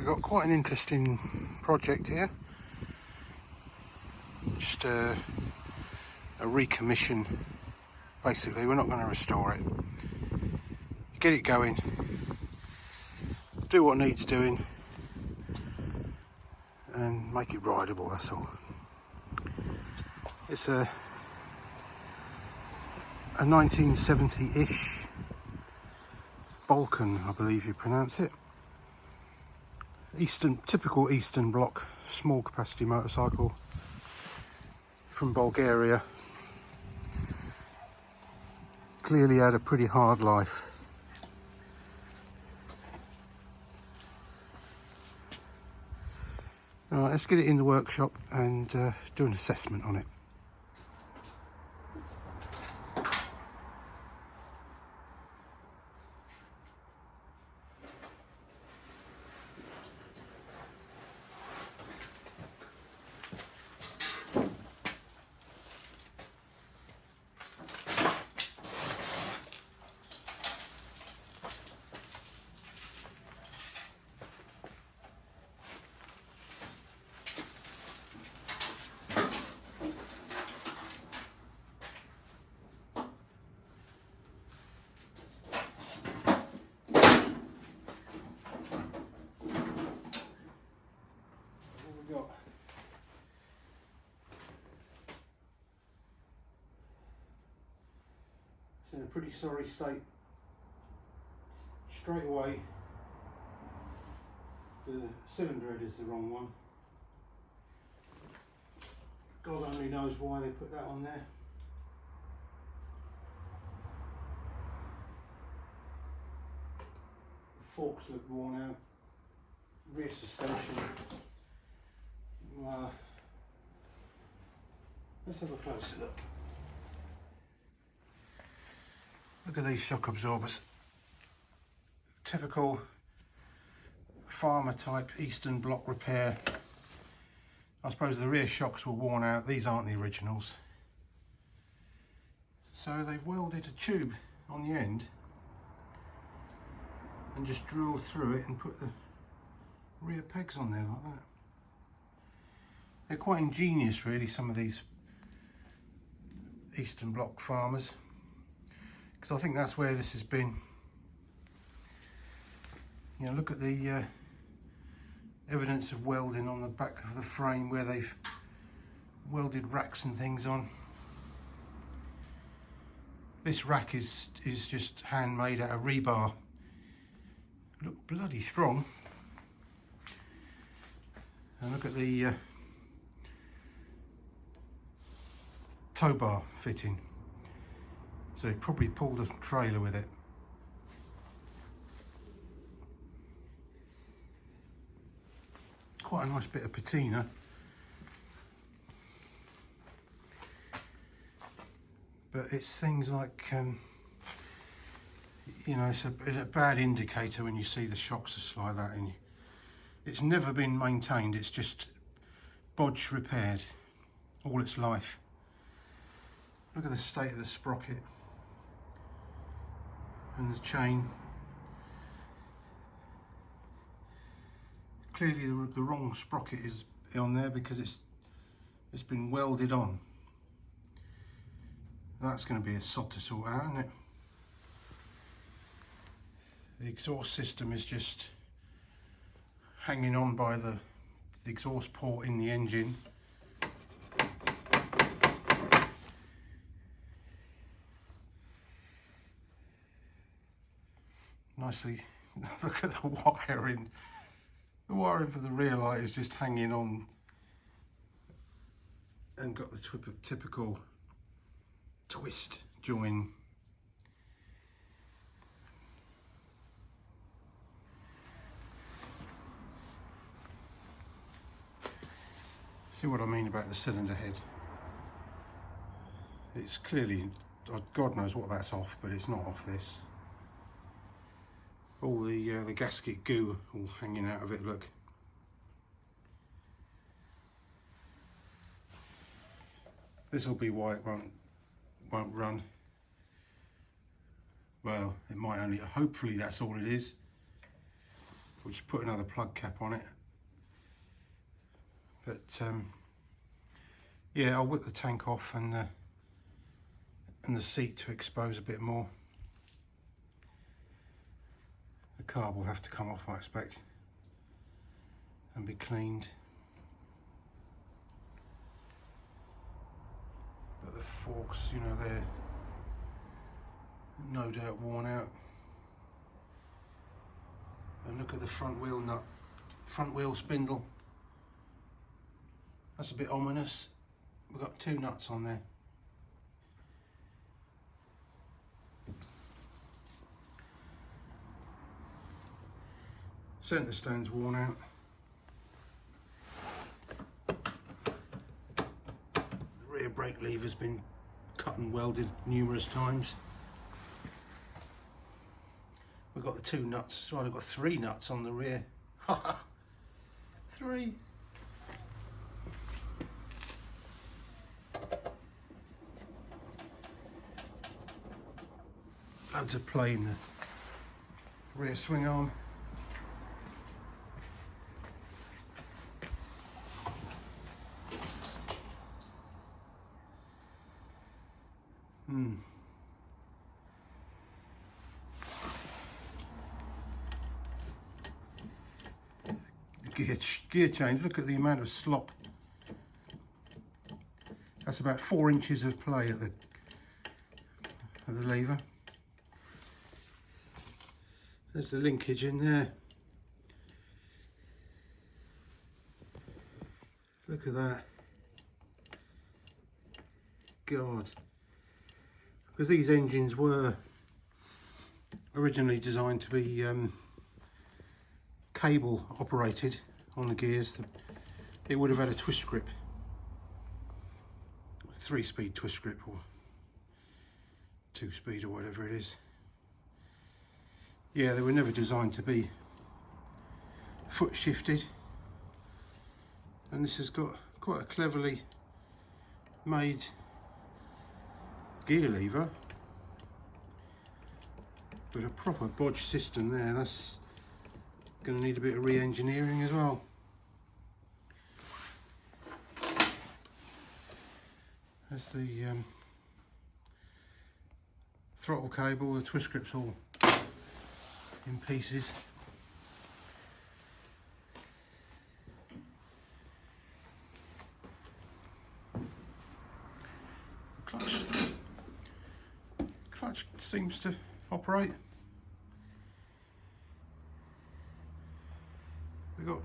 got quite an interesting project here. Just a recommission. Basically, we're not going to restore it. Get it going, do what needs doing, and make it rideable, that's all. It's a 1970-ish Balkan, I believe you pronounce it. Typical Eastern Bloc, small capacity motorcycle from Bulgaria. Clearly had a pretty hard life. Alright, let's get it in the workshop and do an assessment on it. It's in a pretty sorry state. Straight away, the cylinder head is the wrong one. God only knows why they put that on there. The forks look worn out. Rear suspension. Let's have a closer look. Look at these shock absorbers. Typical farmer type Eastern Bloc repair. I suppose the rear shocks were worn out. These aren't the originals. So they've welded a tube on the end and just drilled through it and put the rear pegs on there like that. They're quite ingenious really, some of these Eastern Bloc farmers, because I think that's where this has been. You know, look at the evidence of welding on the back of the frame where they've welded racks and things on. This rack is just handmade out of rebar. Look bloody strong. And look at the tow bar fitting. So he probably pulled a trailer with it. Quite a nice bit of patina. But it's things like, you know, it's a bad indicator when you see the shocks just like that. And it's never been maintained, it's just bodged repaired all its life. Look at the state of the sprocket and the chain. Clearly the wrong sprocket is on there because it's been welded on. That's going to be a sod to sort out, isn't it? The exhaust system is just hanging on by the exhaust port in the engine. Nicely, look at the wiring. The wiring for the rear light is just hanging on and got the typical twist join. See what I mean about the cylinder head? It's clearly, God knows what that's off, but it's not off this. All the gasket goo all hanging out of it, look. This will be why it won't run. Well, it might only, hopefully that's all it is. We'll just put another plug cap on it. But yeah, I'll whip the tank off and the seat to expose a bit more. The carb will have to come off, I expect, and be cleaned. But the forks, you know, they're no doubt worn out. And look at the front wheel nut, front wheel spindle. That's a bit ominous. We've got 2 nuts on there. Centre stand's worn out. The rear brake lever's been cut and welded numerous times. We've got the 2 nuts, so I've got 3 nuts on the rear. 3. Loads of play in the rear swing arm. Gear change, look at the amount of slop. That's about 4 inches of play at the lever. There's the linkage in there. Look at that. God. Because these engines were originally designed to be cable operated on the gears. It would have had a twist grip, 3-speed twist grip or 2-speed or whatever it is. Yeah, they were never designed to be foot shifted, and this has got quite a cleverly made gear lever, but a proper bodge system there. That's going to need a bit of re-engineering as well. There's the throttle cable, the twist grip's all in pieces. The clutch seems to operate. We've got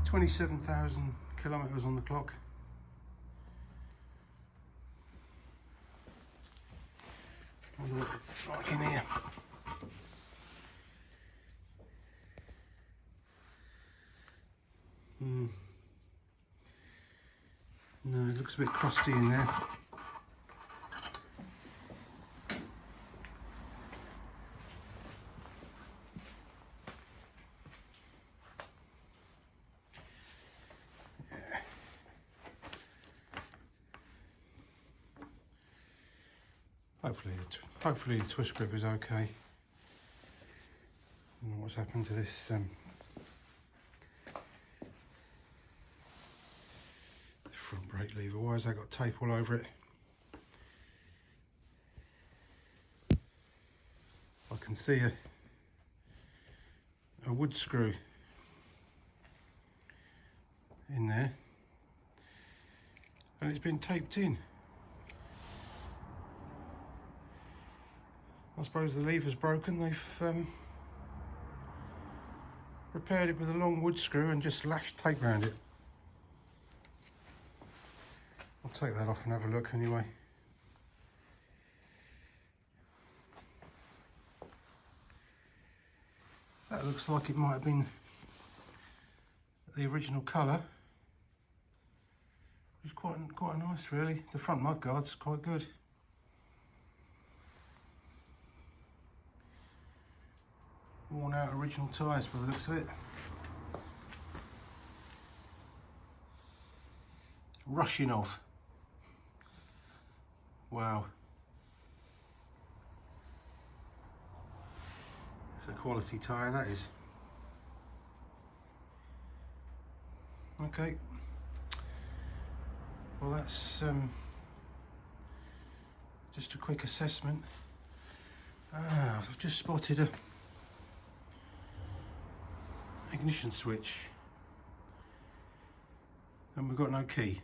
27,000 kilometres on the clock. I wonder what it's like in here. No, it looks a bit crusty in there. Hopefully the twist grip is okay. I don't know what's happened to this front brake lever. Why has that got tape all over it? I can see a wood screw in there, and it's been taped in. I suppose the lever's broken. They've repaired it with a long wood screw and just lashed tape around it. I'll take that off and have a look anyway. That looks like it might have been the original colour. It's quite nice really. The front mudguard's quite good. Worn out original tyres by the looks of it. Rushinov. Wow. It's a quality tyre, that is. Okay, well that's just a quick assessment. I've just spotted a ignition switch and we've got no key.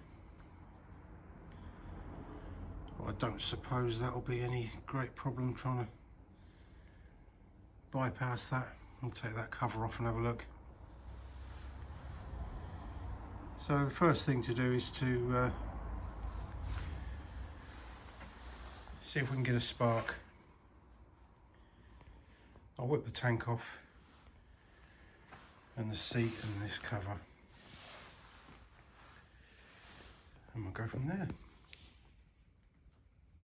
Well, I don't suppose that'll be any great problem trying to bypass that. I'll take that cover off and have a look. So the first thing to do is to see if we can get a spark. I'll whip the tank off and the seat and this cover, and we'll go from there.